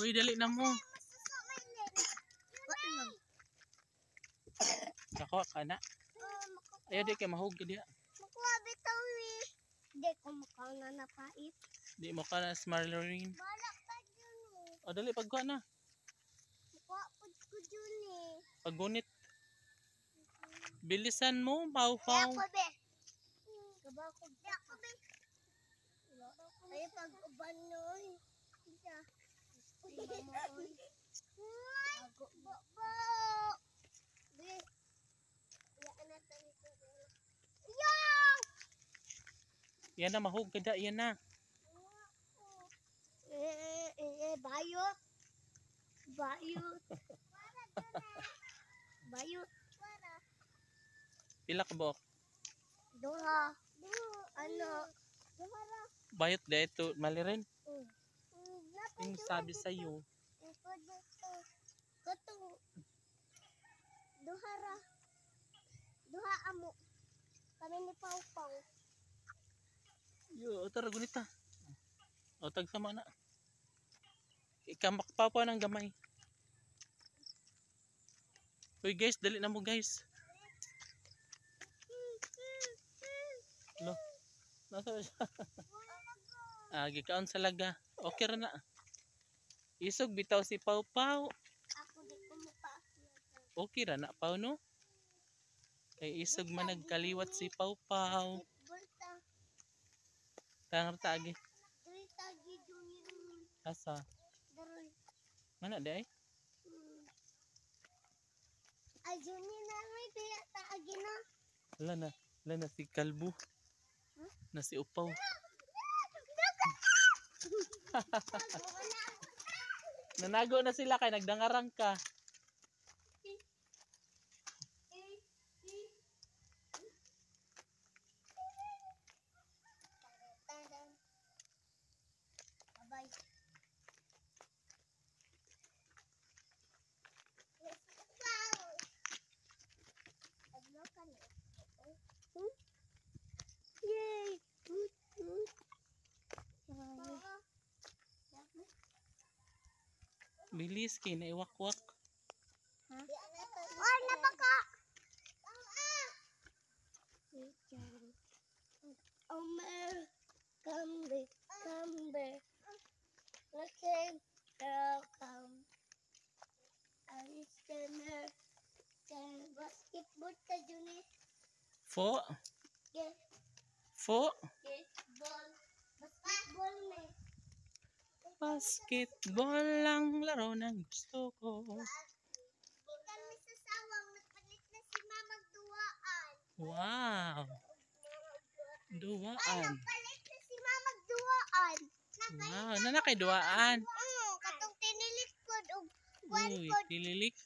Uy, dali na mo. Nako ka na. Ayaw di kay mahug dia. Makuha bitaw eh. Di ko makaw na napait. Di mo ka na smarlerin. Bala pa dyan eh. O dali pagkuha na. Makuha po ko dyan eh. Paggunit. Bilisan mo, pau. Kaya ko be. Kaba ko be. Kaya ko be. Ay pag-uban noy. Isa. Bago ba. Be. Yaan na tayo ko. Yaw! Yan na mahug kada yan na. Bayot. Bayot. Bayot. Pila ka buok? Duha. Ano? Duha ra. Bayot da ito malirin. Yung sabi sa iyo. Katong duha ra. Duha amo. Kami ni Pau Pau. Yo, tara gunita. O tag sama na. Ikamak pa ng gamay. Uy guys, dali na mo guys. Lo. Nasa ba siya? Gikaon sa laga. Okay ra na. Isog bitaw si Pau Pau. Ako di ko mapaakyat. Okay ra na Pau no? Kay isog man nagkaliwat si Pau Pau. Bulta. Tangar tagi. Diri tagi junior. Asa? Daroy. Mana day? Ay junior na may kaya taagi na. Wala na si Kalbo. Na si Upaw. Nanago na sila kay nagdangarang ka. Bye. Yay! Bilis kay naiwakwak. Ha? Oy, napaka! Omer, come back. Listen, welcome. Listener, basketball ka dyan eh. Fo. Basketball na eh. Basketball lang laro ng gusto ko. Ikan may sasawang nagpalit na si Mamang Duwaan. Wow. Duwaan. Nagpalit na si Mamang Duwaan. Wow, nanakay duwaan. Katong tinilik ko. Uy, tililik.